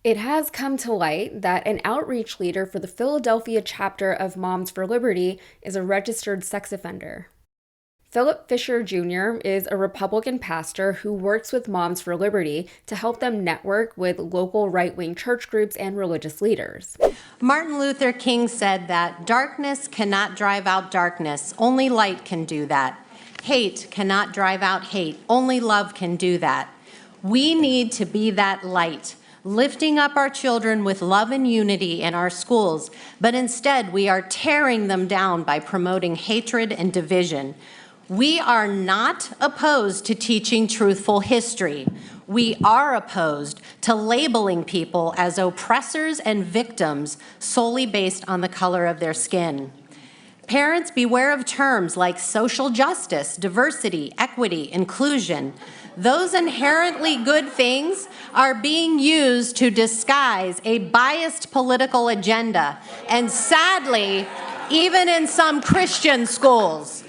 It has come to light that an outreach leader for the Philadelphia chapter of Moms for Liberty is a registered sex offender. Philip Fisher Jr. is a Republican pastor who works with Moms for Liberty to help them network with local right-wing church groups and religious leaders. Martin Luther King said that darkness cannot drive out darkness, only light can do that. Hate cannot drive out hate, only love can do that. We need to be that light, lifting up our children with love and unity in our schools, but instead we are tearing them down by promoting hatred and division. We are not opposed to teaching truthful history. We are opposed to labeling people as oppressors and victims solely based on the color of their skin. Parents, beware of terms like social justice, diversity, equity, inclusion. Those inherently good things are being used to disguise a biased political agenda, and sadly, even in some Christian schools.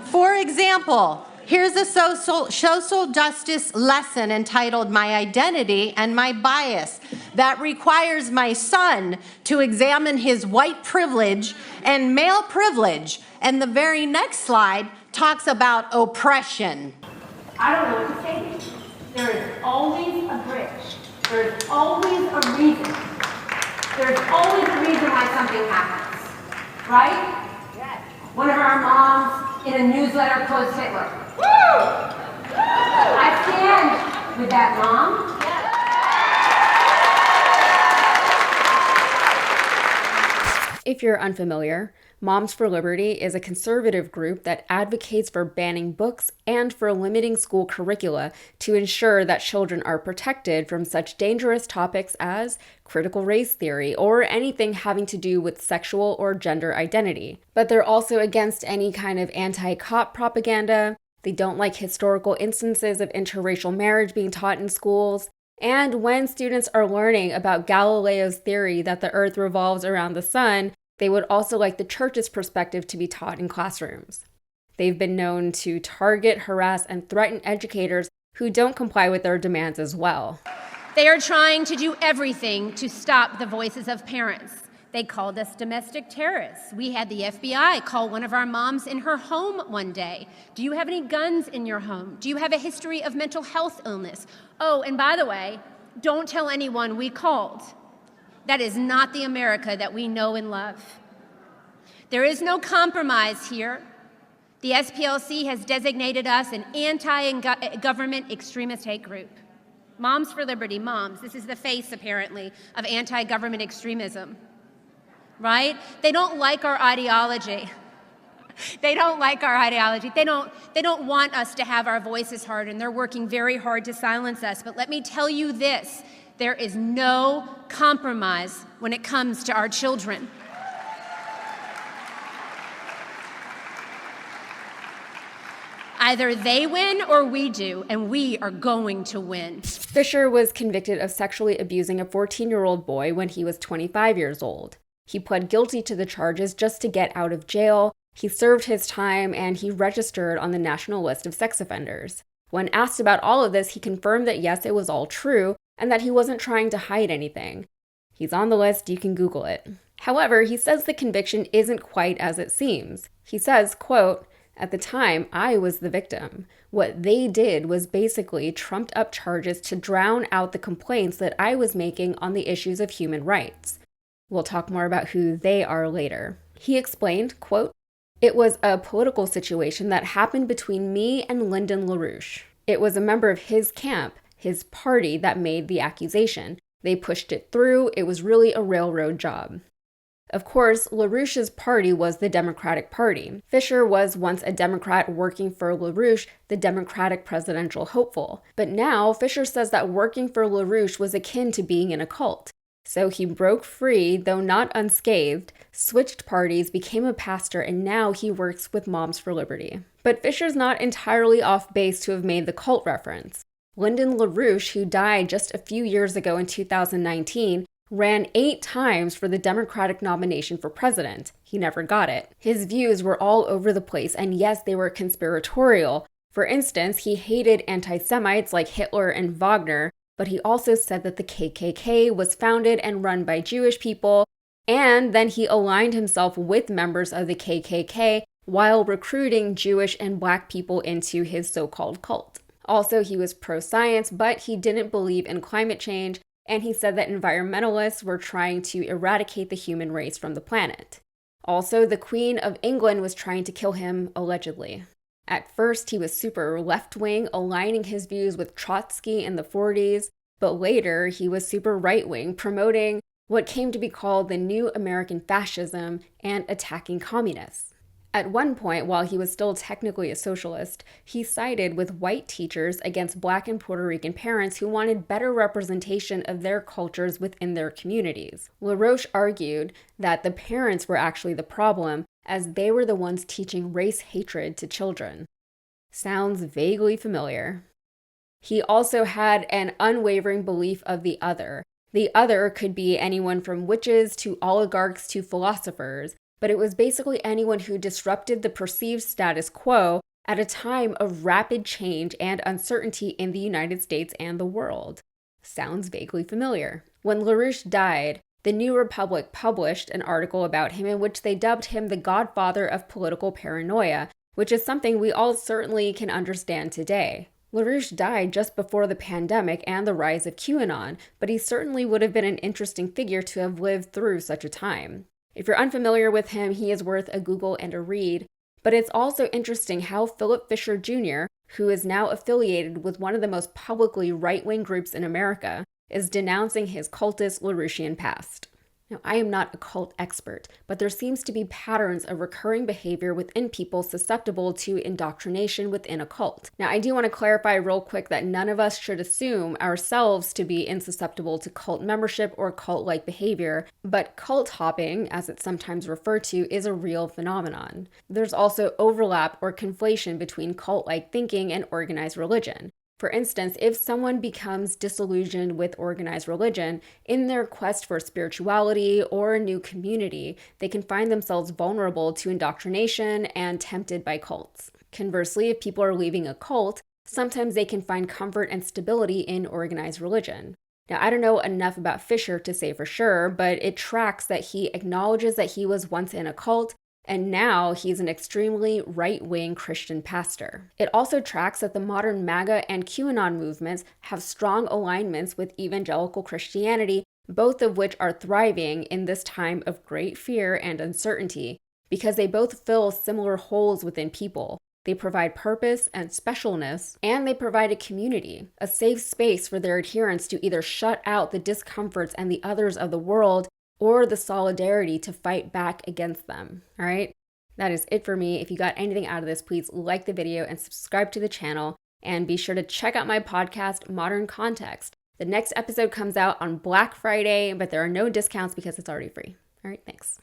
For example, here's a social justice lesson entitled My Identity and My Bias that requires my son to examine his white privilege and male privilege, and the very next slide talks about oppression. I don't know what to say. There is always a bridge. There's always a reason. There's always a reason why something happens. Right? Yes. One of our moms in a newsletter quotes Hitler. Woo! I stand with that mom. If you're unfamiliar, Moms for Liberty is a conservative group that advocates for banning books and for limiting school curricula to ensure that children are protected from such dangerous topics as critical race theory or anything having to do with sexual or gender identity. But they're also against any kind of anti-cop propaganda. They don't like historical instances of interracial marriage being taught in schools. And when students are learning about Galileo's theory that the earth revolves around the sun, they would also like the church's perspective to be taught in classrooms. They've been known to target, harass, and threaten educators who don't comply with their demands as well. They are trying to do everything to stop the voices of parents. They called us domestic terrorists. We had the FBI call one of our moms in her home one day. Do you have any guns in your home? Do you have a history of mental health illness? Oh, and by the way, don't tell anyone we called. That is not the America that we know and love. There is no compromise here. The SPLC has designated us an anti-government extremist hate group. Moms for Liberty, moms, this is the face, apparently, of anti-government extremism, right? They don't like our ideology. They don't like our ideology. They don't want us to have our voices heard, and they're working very hard to silence us. But let me tell you this, there is no compromise when it comes to our children. Either they win or we do, and we are going to win. Fisher was convicted of sexually abusing a 14-year-old boy when he was 25 years old. He pled guilty to the charges just to get out of jail. He served his time, and he registered on the national list of sex offenders. When asked about all of this, he confirmed that yes, it was all true, and that he wasn't trying to hide anything. He's on the list, you can Google it. However, he says the conviction isn't quite as it seems. He says, quote, "At the time, I was the victim. What they did was basically trumped up charges to drown out the complaints that I was making on the issues of human rights." We'll talk more about who they are later. He explained, quote, "It was a political situation that happened between me and Lyndon LaRouche. It was a member of his camp, his party, that made the accusation. They pushed it through. It was really a railroad job." Of course, LaRouche's party was the Democratic Party. Fisher was once a Democrat working for LaRouche, the Democratic presidential hopeful. But now, Fisher says that working for LaRouche was akin to being in a cult. So he broke free, though not unscathed, switched parties, became a pastor, and now he works with Moms for Liberty. But Fisher's not entirely off base to have made the cult reference. Lyndon LaRouche, who died just a few years ago in 2019, ran 8 times for the Democratic nomination for president. He never got it. His views were all over the place, and yes, they were conspiratorial. For instance, he hated anti-Semites like Hitler and Wagner, but he also said that the KKK was founded and run by Jewish people, and then he aligned himself with members of the KKK while recruiting Jewish and Black people into his so-called cult. Also, he was pro-science, but he didn't believe in climate change, and he said that environmentalists were trying to eradicate the human race from the planet. Also, the Queen of England was trying to kill him, allegedly. At first, he was super left-wing, aligning his views with Trotsky in the 40s, but later he was super right-wing, promoting what came to be called the New American Fascism and attacking communists. At one point, while he was still technically a socialist, he sided with white teachers against Black and Puerto Rican parents who wanted better representation of their cultures within their communities. LaRouche argued that the parents were actually the problem, as they were the ones teaching race hatred to children. Sounds vaguely familiar. He also had an unwavering belief of the other. The other could be anyone from witches to oligarchs to philosophers, but it was basically anyone who disrupted the perceived status quo at a time of rapid change and uncertainty in the United States and the world. Sounds vaguely familiar. When LaRouche died, the New Republic published an article about him in which they dubbed him the godfather of political paranoia, which is something we all certainly can understand today. LaRouche died just before the pandemic and the rise of QAnon, but he certainly would have been an interesting figure to have lived through such a time. If you're unfamiliar with him, he is worth a Google and a read, but it's also interesting how Philip Fisher Jr., who is now affiliated with one of the most publicly right-wing groups in America, is denouncing his cultist LaRouchian past. Now, I am not a cult expert, but there seems to be patterns of recurring behavior within people susceptible to indoctrination within a cult. Now, I do want to clarify real quick that none of us should assume ourselves to be insusceptible to cult membership or cult-like behavior, but cult hopping, as it's sometimes referred to, is a real phenomenon. There's also overlap or conflation between cult-like thinking and organized religion. For instance, if someone becomes disillusioned with organized religion, in their quest for spirituality or a new community, they can find themselves vulnerable to indoctrination and tempted by cults. Conversely, if people are leaving a cult, sometimes they can find comfort and stability in organized religion. Now, I don't know enough about Fisher to say for sure, but it tracks that he acknowledges that he was once in a cult, and now he's an extremely right-wing Christian pastor. It also tracks that the modern MAGA and QAnon movements have strong alignments with evangelical Christianity, both of which are thriving in this time of great fear and uncertainty, because they both fill similar holes within people. They provide purpose and specialness, and they provide a community, a safe space for their adherents to either shut out the discomforts and the others of the world or the solidarity to fight back against them. All right, that is it for me. If you got anything out of this, please like the video and subscribe to the channel, and be sure to check out my podcast, Modern Context. The next episode comes out on Black Friday, but there are no discounts because it's already free. All right, thanks.